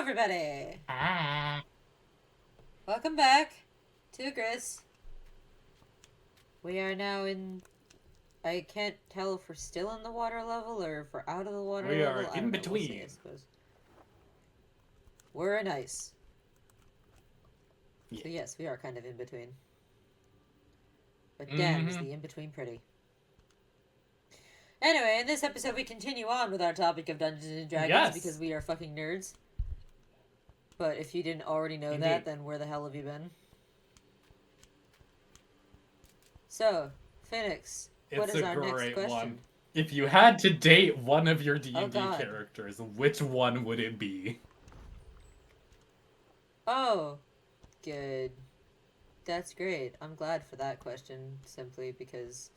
everybody! Ah. Welcome back to Gris. We are now in. I can't tell if we're still in the water level or if we're out of the water We are level. I in don't know. We'll see, I between. suppose. We're in ice. Yeah. So, yes, we are kind of in between. But damn, is Mm-hmm. the in between pretty. Anyway, in this episode, we continue on with our topic of Dungeons and Dragons because Yes, we are fucking nerds. But if you didn't already know that, indeed. then where the hell have you been? So, Phoenix, what It's is a our next great question? one. If you had to date one of your Oh D&D god. characters, which one would it be? Oh, good. That's great. I'm glad for that question, simply because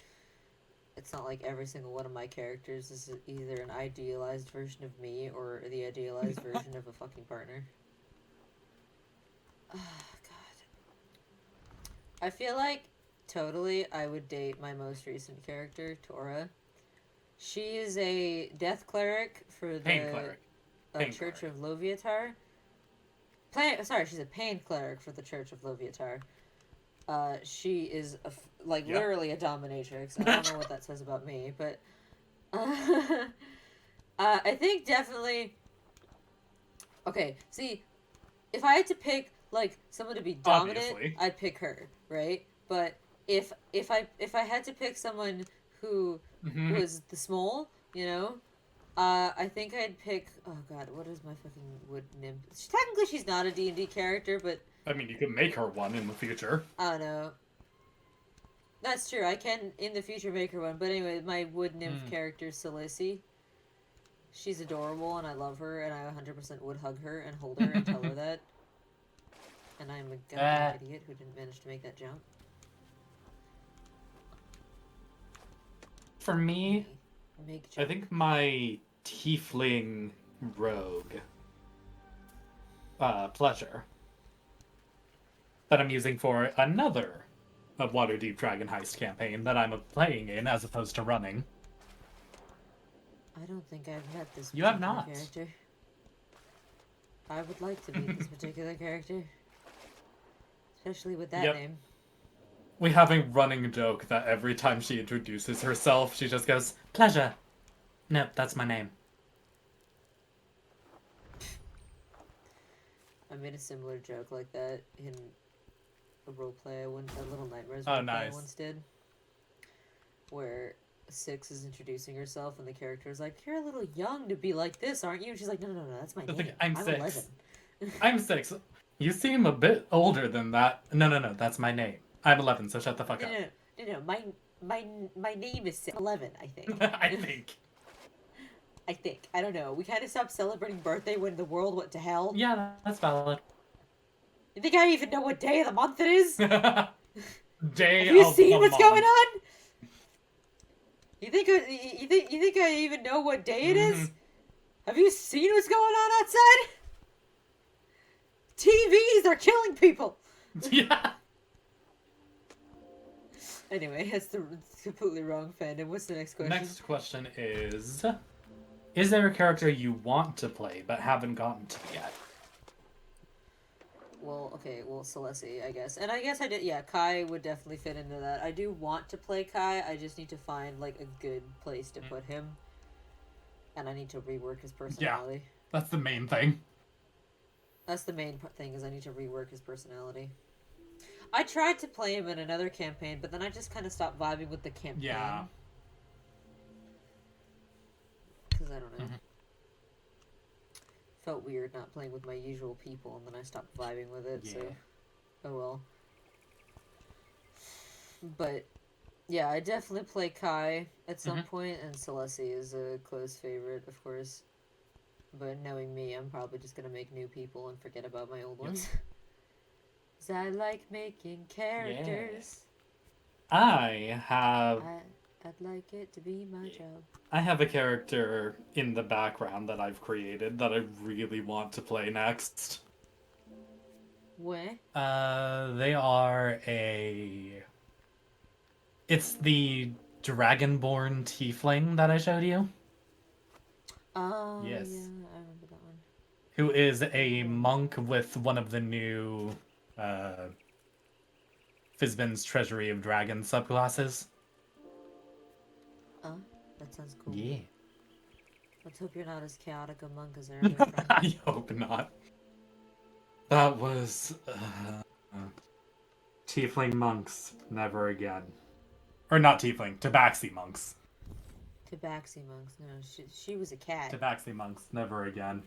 it's not like every single one of my characters is either an idealized version of me or the idealized version of a fucking partner. Oh, God. I feel like totally I would date my most recent character, Tora. She is a death cleric for Pain the cleric. Pain Church cleric. of Loviatar. Sorry, she's a pain cleric for the Church of Loviatar. She is Yep. literally a dominatrix. I don't know what that says about me, but I think definitely. Okay, see, if I had to pick like someone to be dominant, Obviously. I'd pick her, right? But if I had to pick someone who Mm-hmm. was the small, I think I'd pick. Oh God, what is my fucking wood nymph? Technically, she's not a D&D character, but I mean, you could make her one in the future. I don't know. That's true. I can in the future make her one. But anyway, my wood nymph Mm. character, Celessi, she's adorable and I love her and I 100% would hug her and hold her and tell her that. And I'm a goddamn uh, idiot who didn't manage to make that jump. for me, Make I jump. think my tiefling rogue, pleasure, that I'm using for another of Waterdeep Dragon Heist campaign that I'm playing in as opposed to running. I don't think I've met this You have particular not. character. I would like to meet this particular character. Especially with that Yep. name. We have a running joke that every time she introduces herself, she just goes, "Pleasure." Nope, that's my name. I made a similar joke like that in a roleplay a Little Nightmares Oh, roleplay I nice. once did. Where Six is introducing herself and the character is like, "You're a little young to be like this, aren't you?" And she's like, "No, that's my Just name. like, I'm I'm 11." 6. I'm 6. You seem a bit older than that. No, that's my name. I'm 11, so shut the fuck No, up. no, no, no. My name is 11. I think. I think. I think. I don't know. We kind of stopped celebrating birthday when the world went to hell. Yeah, that's valid. You think I even know what day of the month it is? Day Have you of seen the what's going month. on? You think I even know what day it Mm-hmm. is? Have you seen what's going on outside? TVs are killing people. Yeah. Anyway, that's the completely wrong fandom. What's the next question? Next question is there a character you want to play but haven't gotten to yet? Well, okay, Celessi, I guess. And I guess I did, yeah, Kai would definitely fit into that. I do want to play Kai, I just need to find, like, a good place to put him. And I need to rework his Yeah, personality. that's the main thing. That's the main thing, is I need to rework his personality. I tried to play him in another campaign, but then I just kind of stopped vibing with the campaign. Yeah. Because I don't know. Mm-hmm. Felt weird not playing with my usual people, and then I stopped vibing with it, Yeah. so. Oh well. But yeah, I definitely play Kai at some point, and Celessi is a close favorite, of course. But knowing me, I'm probably just gonna make new people and forget about my old ones. 'Cause I like making characters. I have I'd like it to be my job. I have a character in the background that I've created that I really want to play next. Where? They are a. It's the Dragonborn Tiefling that I showed you. Oh, Yes. yeah, I remember that one. who is a monk with one of the new Fizban's Treasury of Dragons subclasses. Oh, that sounds cool. Yeah. Let's hope you're not as chaotic a monk as our other friend. I hope not. That was... Tiefling monks, never again. Or not tiefling, tabaxi monks. Tabaxi monks. No, she was a cat. Tabaxi monks, never again.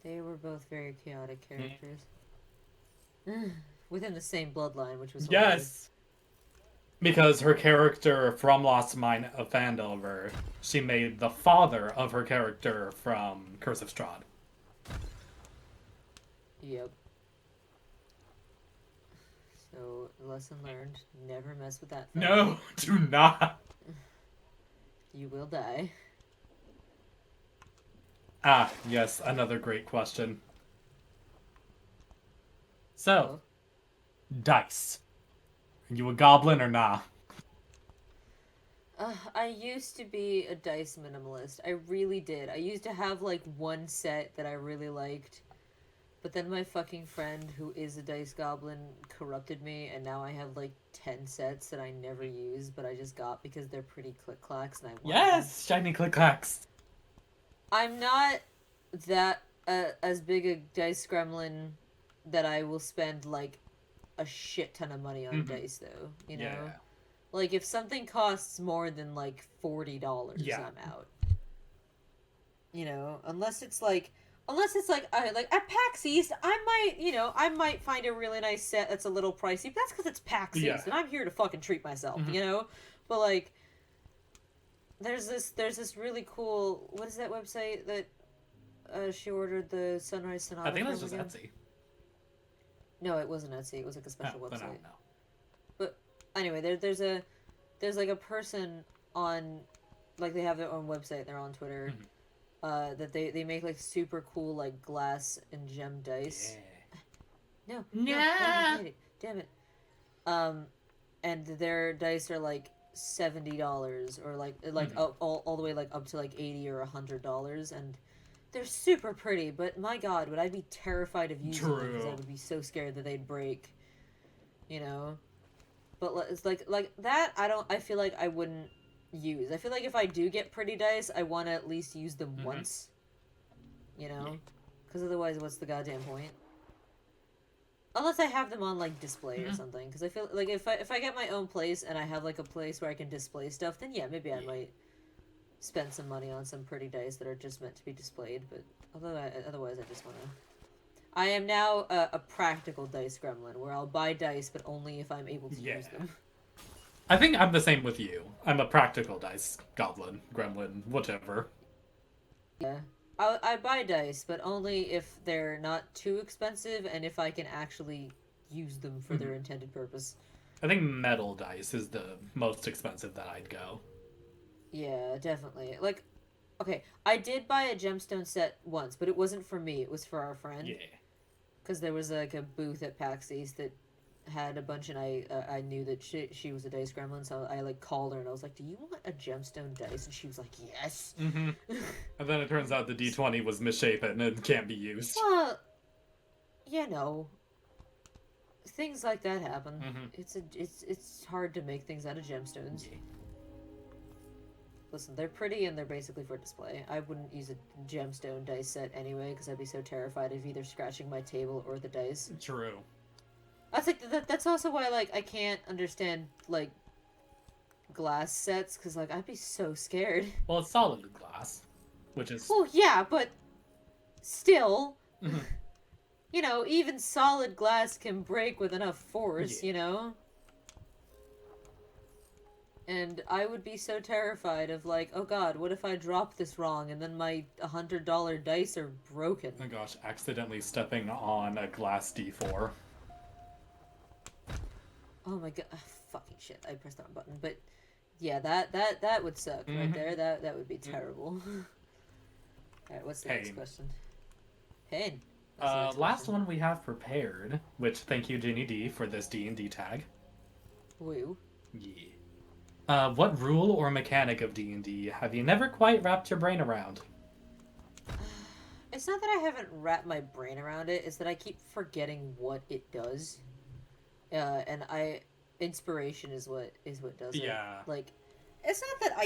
They were both very chaotic characters. Within the same bloodline, which was hilarious. Yes! Because her character from Lost Mine of Phandelver, she made the father of her character from Curse of Strahd. Yep. So, lesson learned, never mess with that family. No, do not! You will die. Ah, yes, another great question. So, dice. Are you a goblin or nah? I used to be a dice minimalist. I really did. I used to have like one set that I really liked. But then my fucking friend, who is a dice goblin, corrupted me, and now I have like 10 sets that I never use, but I just got because they're pretty click-clacks, and I want Yes! Shiny click-clacks! I'm not that as big a dice gremlin that I will spend like a shit ton of money on dice, though. You know, Yeah. like if something costs more than like $40, I'm out. You know, unless it's like at PAX East, I might find a really nice set that's a little pricey, but that's because it's PAX East, and I'm here to fucking treat myself, you know. But like, there's this really cool, what is that website that she ordered the Sunrise Sonata? I think that's from just again? Etsy. No, it wasn't Etsy. It was like a special website. Then I don't know. But anyway, there's like a person on, like, they have their own website. They're on Twitter. That they make like super cool like glass and gem dice. Yeah. No. Damn it. And their dice are like $70 or like all the way like up to like $80 or $100, and they're super pretty. But my God, would I be terrified of using them because I would be so scared that they'd break. You know. But it's like that. I feel like I wouldn't use. I feel like if I do get pretty dice, I want to at least use them once. You know, because otherwise, what's the goddamn point? Unless I have them on like display or something. Because I feel like if I get my own place and I have like a place where I can display stuff, then yeah, maybe I might spend some money on some pretty dice that are just meant to be displayed. But otherwise, I just want to. I am now a practical dice gremlin, where I'll buy dice, but only if I'm able to use them. I think I'm the same with you. I'm a practical dice goblin, gremlin, whatever. Yeah. I buy dice, but only if they're not too expensive and if I can actually use them for their intended purpose. I think metal dice is the most expensive that I'd go. Yeah, definitely. Like, okay, I did buy a gemstone set once, but it wasn't for me. It was for our friend. Yeah. Because there was like a booth at PAX East that had a bunch, and I knew that she was a dice gremlin, so I like called her and I was like, "Do you want a gemstone dice?" And she was like, "Yes." And then it turns out the D20 was misshapen and can't be used. Well, you know, things like that happen. It's hard to make things out of gemstones. Listen, they're pretty and they're basically for display. I wouldn't use a gemstone dice set anyway because I'd be so terrified of either scratching my table or the dice. True. I think that's also why like I can't understand like glass sets because like I'd be so scared. Well, it's solid glass, which is. Well, yeah, but still, you know, even solid glass can break with enough force. You know. And I would be so terrified of like, oh God, what if I drop this wrong and then my $100 dice are broken? Oh gosh, accidentally stepping on a glass D4. Oh my God, fucking shit! I pressed the wrong button, but yeah, that would suck right there. That would be terrible. All right, what's the next question? Pain. Last one we have prepared, which thank you Ginny D for this D&D tag. Woo. Yeah. What rule or mechanic of D&D have you never quite wrapped your brain around? It's not that I haven't wrapped my brain around it, it's that I keep forgetting what it does. And I inspiration is what does it. Yeah. Like, it's not that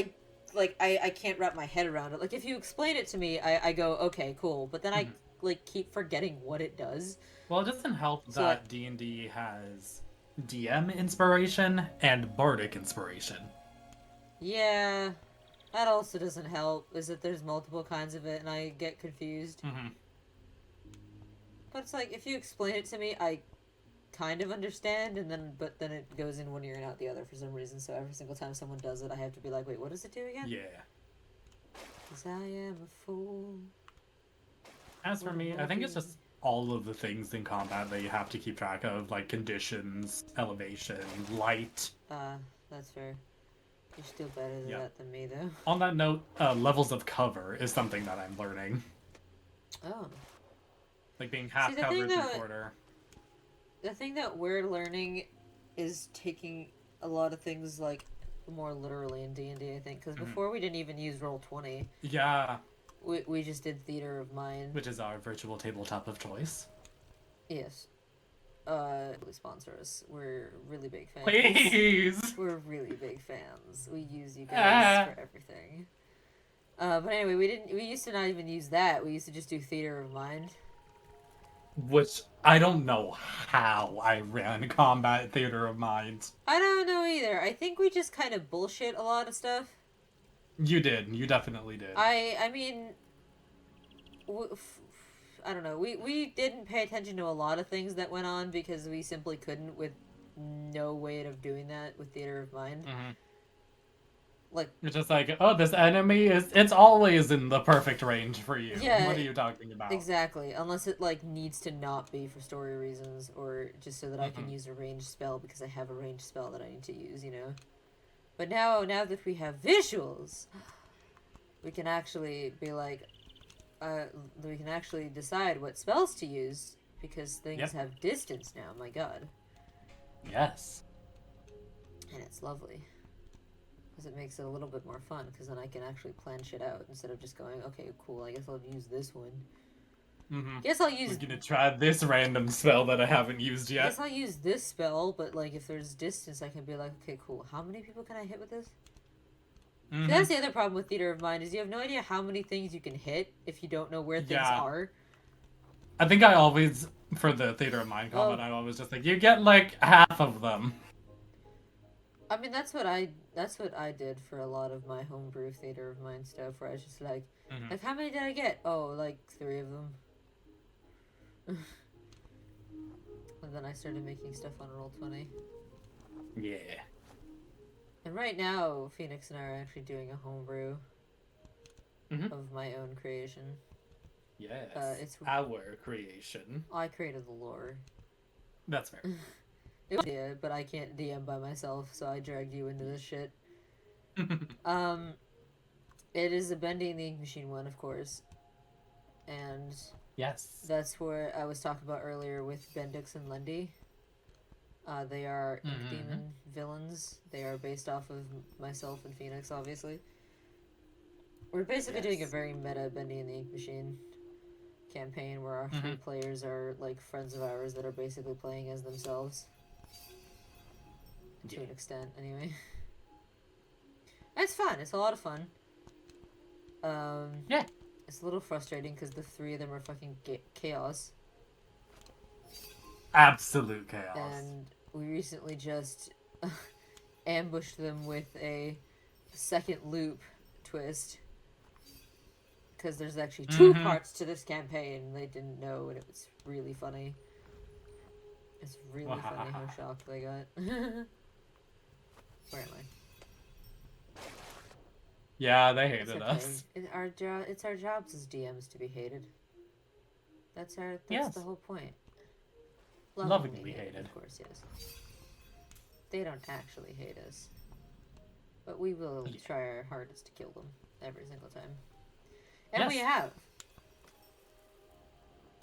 I can't wrap my head around it. Like, if you explain it to me, I go, okay, cool. But then I Mhm. like keep forgetting what it does. Well, it doesn't help So like, that D&D has DM inspiration and bardic inspiration. yeah, that also doesn't help. Is that there's multiple kinds of it, and I get confused. Hmm. But it's like if you explain it to me, I kind of understand, and then it goes in one ear and out the other for some reason. So every single time someone does it, I have to be like, wait, what does it do again? Yeah. Cause I am a fool. As for What me, will I I think be? it's just all of the things in combat that you have to keep track of, like conditions, elevation, light. Uh, that's fair. You're still better at Yeah. that than me, though. On that note, levels of cover is something that I'm learning. Oh, Like being see half cover, three quarter. the thing that we're learning is taking a lot of things like more literally in D&D. I think because Hmm. before we didn't even use Roll20. Yeah, We just did theater of mind. which is our virtual tabletop of choice. Yes. Really sponsor us. We're really big fans. Please! We're really big fans. We use you guys Ah. for everything. But anyway, we used to not even use that. We used to just do theater of mind. Which I don't know how I ran combat theater of mind. I don't know either. I think we just kind of bullshit a lot of stuff. You did. You definitely did. I mean, I don't know. We didn't pay attention to a lot of things that went on because we simply couldn't with no way of doing that with theater of mind. Hmm. Like, It's just like, oh, this enemy it's always in the perfect range for you. yeah, What are you talking about? exactly. Unless it like needs to not be for story reasons or just so that I can Hmm. use a ranged spell because I have a ranged spell that I need to use, you know. But now that we have visuals, we can actually be like, uh, we can actually decide what spells to use because things Yep. have distance now. My God, Yes. and it's lovely because it makes it a little bit more fun because then I can actually plan shit out instead of just going, okay, cool. I guess I'll use this one. Hmm. Guess I'll We're use. gonna try this random spell that I haven't used I guess yet. I'll use this spell, but like if there's distance, I can be like, okay, cool. How many people can I hit with this? See, Hmm. that's the other problem with theater of mind is you have no idea how many things you can hit if you don't know where things Yeah. are. I think I always, for the theater of mind combat, Oh, I always just like, you get like half of them. I mean that's what I did for a lot of my homebrew theater of mind stuff where I was just Hmm. like how many did I get? Oh, like 3 of them. And then I started making stuff on Roll20. Yeah. And right now, Phoenix and I are actually doing a homebrew Hmm. of my own creation. Yes. It's Our creation. I created the lore. That's fair. It was idea, but I can't DM by myself, so I dragged you into this shit. Hmm. Um, it is a Bending the Ink Machine one, of course, and Yes. that's where I was talking about earlier with Bendix and Lendy. They are Ink Hmm. Demon villains. They are based off of myself and Phoenix, obviously. We're basically doing a Yes. very meta Bending the Ink Machine campaign where our Hmm. 3 players are like friends of ours that are basically playing as themselves. To Yeah. an extent, anyway. It's fun. It's a lot of fun. Um, Yeah. it's a little frustrating because the 3 of them are fucking chaos. Absolute chaos. And we recently just ambushed them with a second loop twist because there's actually 2 Hmm. parts to this campaign they didn't know, and it was really funny. It's really funny how shocked they got. Where am I? Yeah, they It's hated okay. us. It's our jobs as DMs to be hated. That's the Yes. whole point. Lovingly Lovingly hated, hated. of course, yes. They don't actually hate us, but we will Yeah. try our hardest to kill them every single time. And we Yes. have.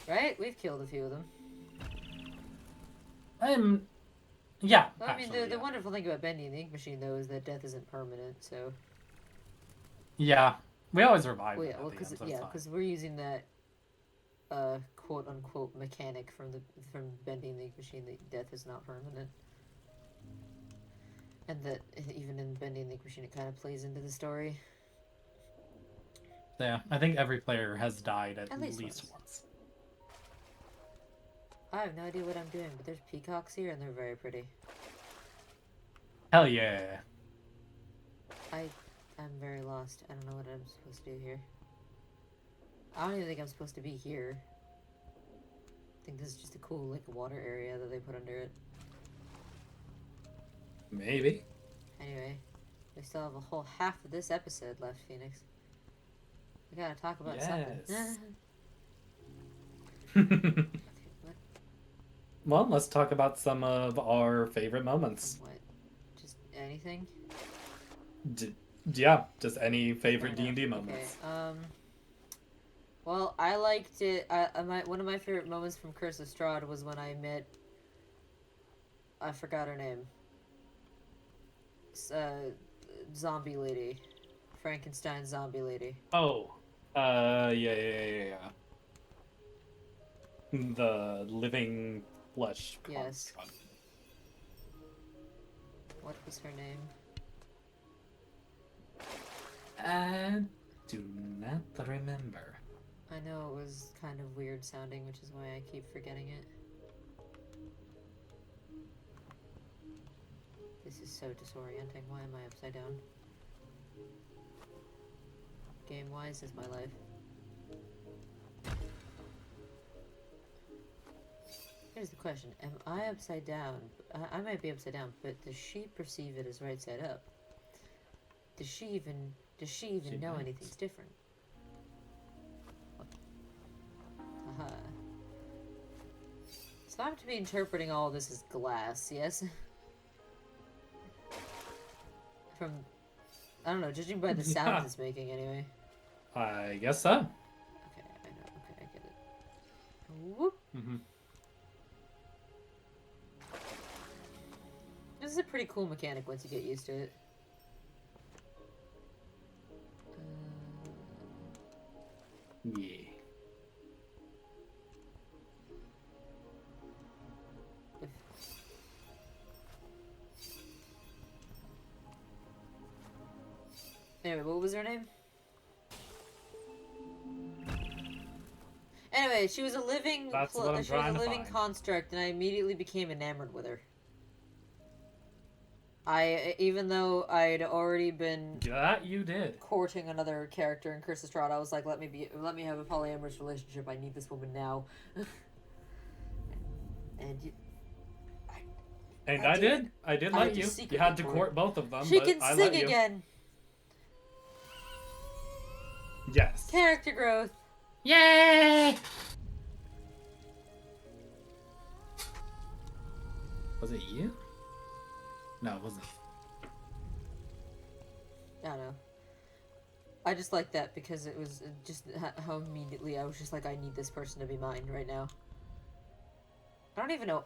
Right? We've killed a few of them. I'm Yeah, Well, I mean, actually, the yeah. wonderful thing about Bendy and the Ink Machine, though, is that death isn't permanent, so... Yeah. We always revive Well, them yeah, at well, the because end, so it's yeah, fine. because we're using that quote unquote mechanic from Bending the Ink Machine that death is not permanent, and that even in Bending the Ink Machine, it kind of plays into the story. Yeah, I think every player has died at At least least once. once. I have no idea what I'm doing, but there's peacocks here, and they're very pretty. Hell yeah. I'm very lost. I don't know what I'm supposed to do here. I don't even think I'm supposed to be here. I think this is just a cool like water area that they put under it. Maybe. Anyway, we still have a whole half of this episode left, Phoenix. We gotta talk about something. Yes. Okay, what? Well, let's talk about some of our favorite moments. What? Just anything? D- yeah, just any Fair favorite enough. D&D Okay. moments. Well, I liked it. One of my favorite moments from Curse of Strahd was when I met. I forgot her name. Uh, zombie lady, Frankenstein zombie lady. Oh. Yeah. The living flesh Yes. construct. What was her name? I do not remember. I know it was kind of weird sounding, which is why I keep forgetting it. This is so disorienting. Why am I upside down? Game-wise is my life. Here's the question. Am I upside down? I might be upside down, but does she perceive it as right side up? Does she even know might. anything's different? Haha. So I'm to be interpreting all this as glass, yes? From, I don't know, judging by the sounds Yeah, it's making anyway. I guess so. Okay, I know. Okay, I get it. Whoop. Mm-hmm. This is a pretty cool mechanic once you get used to it. Yeah. Anyway, what was her name? Anyway, she was a living That's what I'm she was trying a to living find. construct, and I immediately became enamored with her. Even though I'd already been That you did. courting another character in Curse of Strahd, I was like, let me have a polyamorous relationship. I need this woman now. And you, And I I did did. it. I did I let just you. You secretly had to court. court both of them, She but can I sing let you. again. Yes. Character growth. Yay! Was it you? No, it wasn't. I don't know. I just like that because it was just how immediately I was just like, I need this person to be mine right now. I don't even know.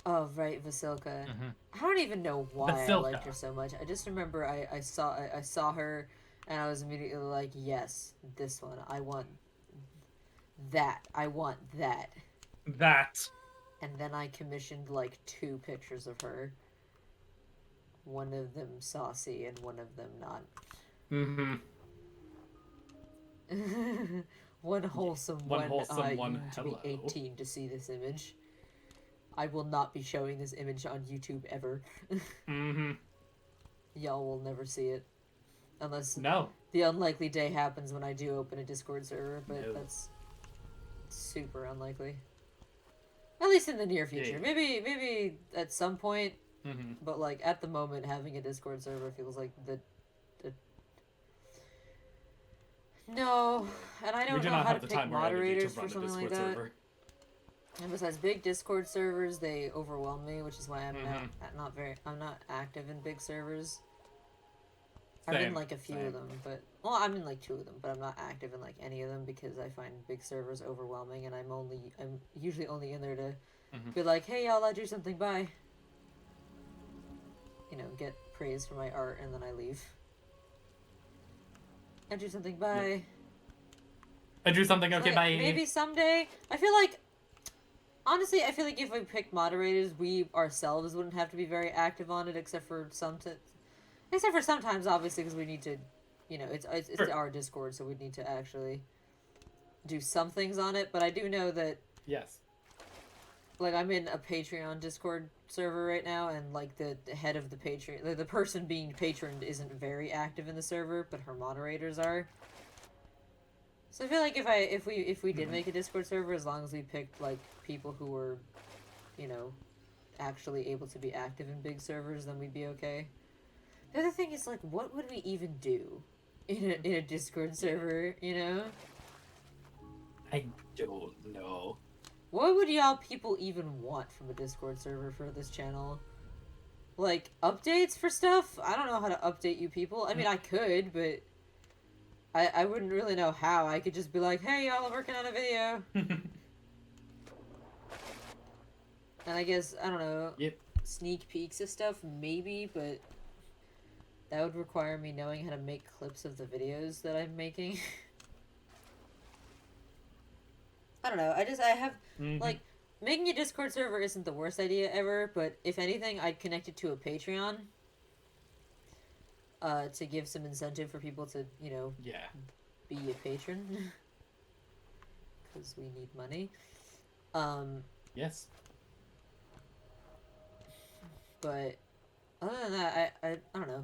Oh, right, Vasilka. Mm-hmm. I don't even know why I liked Vasilka. her so much. I just remember I saw her, and I was immediately like, yes, this one. I want that. I want that. That. And then I commissioned like 2 pictures of her. One of them saucy and one of them not. Mm-hmm. One wholesome, One one wholesome, you one need to be hello. 18 to see this image. I will not be showing this image on YouTube ever. Mm-hmm. Y'all will never see it. Unless No. the unlikely day happens when I do open a Discord server, but No. that's super unlikely. At least in the near future. Yeah. Maybe at some point, Mm-hmm. but like at the moment having a Discord server feels like the no, and I We don't do know not how to have the pick time or energy to moderators for run a something like Discord that. server. And besides, big Discord servers they overwhelm me, which is why I'm Mm-hmm. I'm not active in big servers. I'm in Same. like a few Same. of them, but well, I'm in like 2 of them, but I'm not active in like any of them because I find big servers overwhelming, and I'm usually only in there to Mm-hmm. be like, hey y'all, I do something, bye. get praise for my art, and then I leave. I do something, Yep. bye. I drew something, okay, Like, bye. maybe someday. Honestly, I feel like if we picked moderators, we ourselves wouldn't have to be very active on it, except for sometimes, obviously, because we need to, it's Sure. our Discord, so we need to actually do some things on it. But I do know that, Yes. like, I'm in a Patreon Discord server right now, and like the head of the Patreon, the person being patroned isn't very active in the server, but her moderators are. So I feel like if we did make a Discord server, as long as we picked like people who were, you know, actually able to be active in big servers, then we'd be okay. The other thing is like, what would we even do in a Discord server? I don't know. What would y'all people even want from a Discord server for this channel? Like updates for stuff? I don't know how to update you people. I mean, I could, but I wouldn't really know how. I could just be like, hey, y'all are working on a video. And I guess, I don't know, Yep. sneak peeks of stuff, maybe, but that would require me knowing how to make clips of the videos that I'm making. I don't know, I have, like, making a Discord server isn't the worst idea ever, but if anything, I'd connect it to a Patreon, to give some incentive for people to, Yeah. be a patron. Because we need money. Yes. But other than that, I don't know.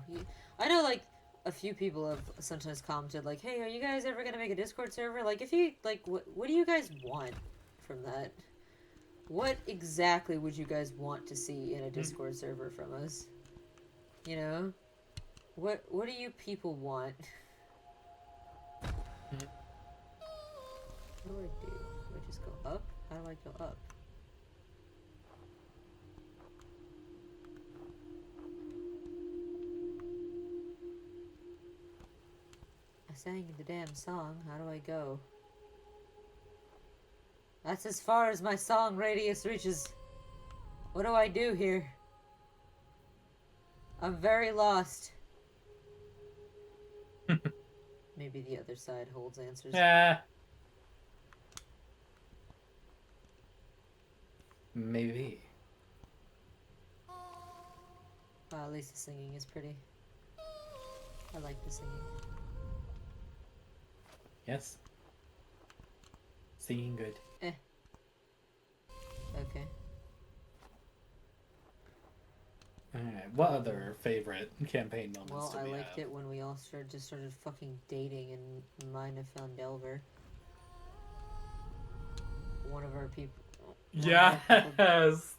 I know, like, a few people have sometimes commented, like, hey, are you guys ever gonna make a Discord server? Like, if you, like, what do you guys want from that? What exactly would you guys want to see in a Discord server from us? You know? What do you people want? What do I do? Do I just go up? How do I go up? I sang the damn song. How do I go? That's as far as my song radius reaches. What do I do here? I'm very lost. Maybe the other side holds answers. Yeah. Maybe. Well, at least the singing is pretty. I like the singing. Yes. Singing good. Okay. Alright, what other favorite campaign moments Well, do I we liked have? it when we all started fucking dating and Mina found Delver. One of our people. Yes!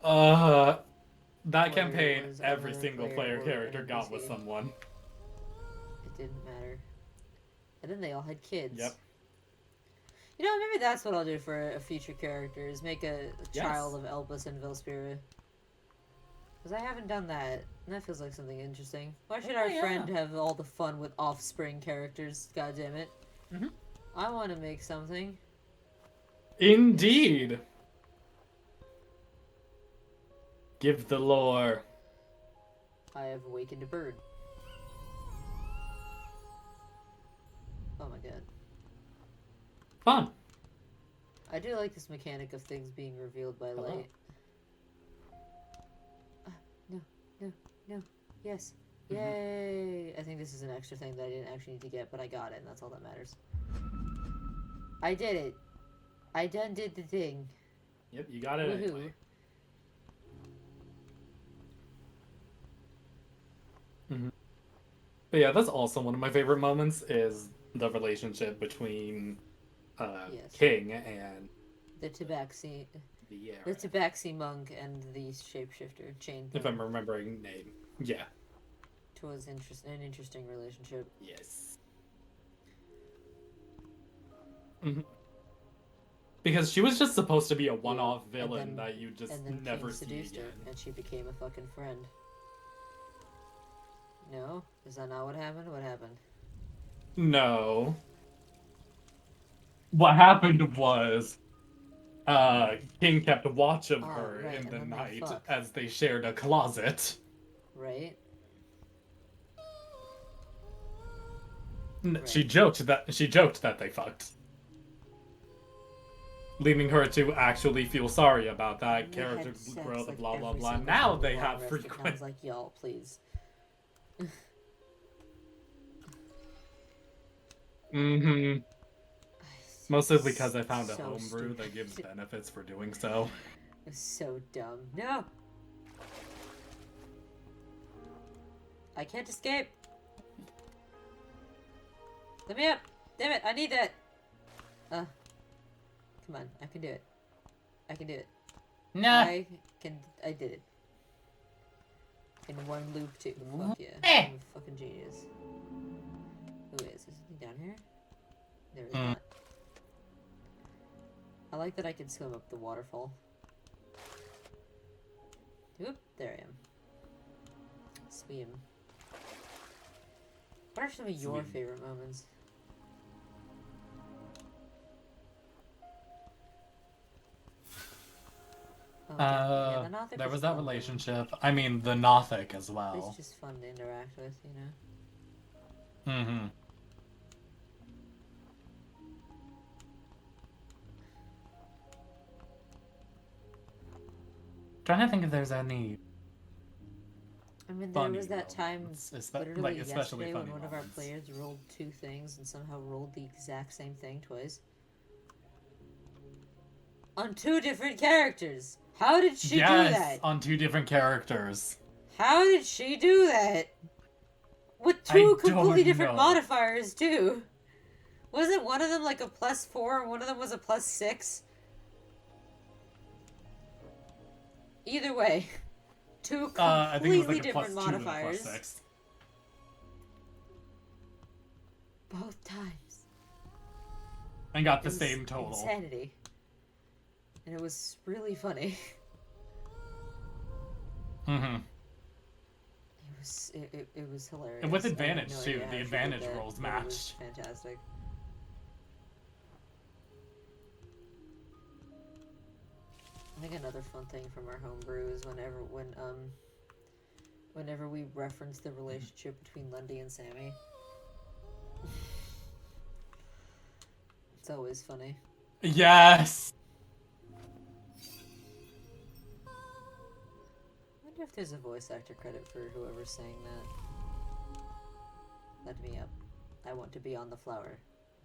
That campaign, every single player character got with someone. It didn't matter. And then they all had kids. Yep. Maybe that's what I'll do for a future character, is make a child of Elpis and Velspira. Because I haven't done that, and that feels like something interesting. Why should our friend have all the fun with offspring characters? God damn it. I want to make something. Indeed! Give the lore. I have awakened a bird. Oh my god. Fun. I do like this mechanic of things being revealed by light. No. Yes. Yay! I think this is an extra thing that I didn't actually need to get, but I got it, and that's all that matters. I did it. I done did the thing. Yep, you got it anyway. But yeah, that's also one of my favorite moments, is the relationship between King and the Tabaxi. The Tabaxi monk and the shapeshifter chain. If I'm remembering name. Yeah. It was an interesting relationship. Yes. Because she was just supposed to be a one-off villain that you just never see again. And she became a fucking friend. No? Is that not what happened? What happened? No. What happened was King kept watch of Oh, her right, in and the then they night fuck. as they shared a closet. Right? She Right. joked that they fucked, leading her to actually feel sorry about And that then they character had grow sex the like blah blah every blah. single Now time the they water have rested, and I frequent. was like, y'all, please. Mm-hmm. Mostly because It's I found a so homebrew stupid. that gives benefits for doing so. It's so dumb. No! I can't escape! Let me up! Damn it, I need that! Come on, I can do it. I can do it. Nah. I did it. In one loop, too. Fuck yeah. Eh. I'm a fucking genius. Oh, wait, is there something down here? There is Mm. not. I like that I can swim up the waterfall. Oop, there I am. Swim. What are some of your favorite moments? Oh, yeah, the Nothic There was a was that fun moment. relationship. I mean, the Nothic as well. It's just fun to interact with, you know? Mm-hmm. Trying to think if there's any. I mean, there Funny was that time, moments, literally especially yesterday, when funny one of our moments. players rolled two things and somehow rolled the exact same thing twice. On two different characters! How did she do that? On two different characters. How did she do that? With two completely different modifiers, too. Wasn't one of them like a +4 and one of them was a +6? Either way, two I think it was completely like a different +2 and a modifiers. +6. Both times. And got the same total. Insanity. And it was really funny. Mm-hmm. It was hilarious. And with advantage, no too. The advantage rolls matched. It was fantastic. I think another fun thing from our homebrew is whenever we reference the relationship between Lundy and Sammy. It's always funny. Yes! I wonder if there's a voice actor credit for whoever's saying that. Let me up. I want to be on the flower.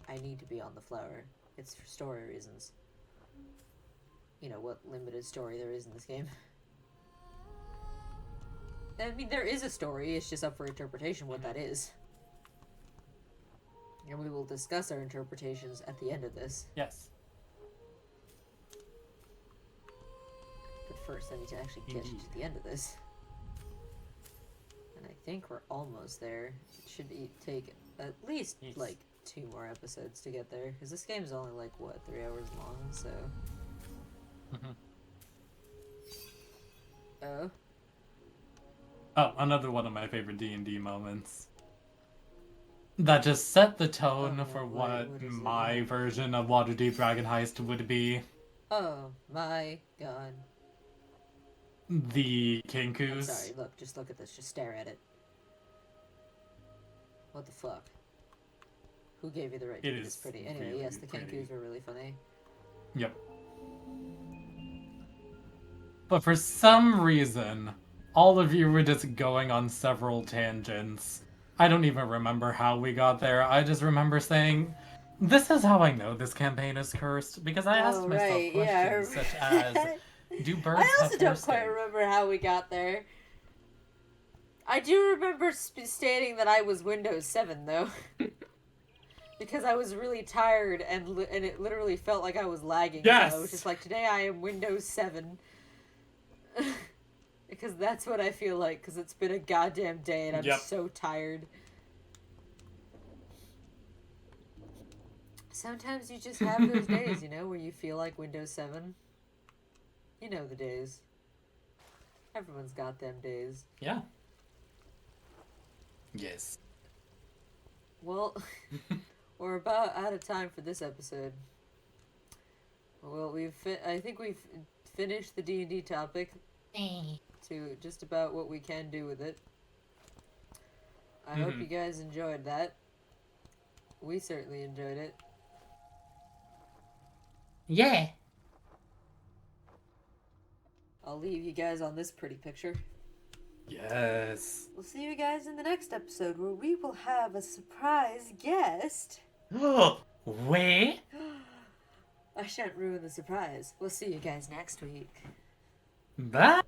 I need to be on the flower. It's for story reasons. You know, what limited story there is in this game. I mean, there is a story, it's just up for interpretation what that is. And we will discuss our interpretations at the end of this. Yes. But first, I need to actually get to the end of this. And I think we're almost there. It should take at least, like, 2 more episodes to get there. Because this game's only, like, what, 3 hours long, so... Oh? Oh, another one of my favorite D&D moments. That just set the tone for what my version of Waterdeep Dragon Heist would be. Oh my god. The Kinkus. I'm sorry, look, just look at this, just stare at it. What the fuck? Who gave you the right to be this pretty? Anyway, really yes, the Kinkus were really funny. Yep. But for some reason, all of you were just going on several tangents. I don't even remember how we got there. I just remember saying, this is how I know this campaign is cursed, because I asked myself questions such as, do birds have I also don't quite remember how we got there. I do remember stating that I was Windows 7, though. Because I was really tired, and it literally felt like I was lagging. Yes! So I was just like, today I am Windows 7. Because that's what I feel like, because it's been a goddamn day, and I'm so tired. Sometimes you just have those days, you know, where you feel like Windows 7. You know the days. Everyone's got them days. Yeah. Yes. Well, we're about out of time for this episode. Well, I think we've finished the D&D topic to just about what we can do with it. I hope you guys enjoyed that. We certainly enjoyed it. Yeah. I'll leave you guys on this pretty picture. Yes. We'll see you guys in the next episode where we will have a surprise guest. Wait. I shan't ruin the surprise. We'll see you guys next week. Bye.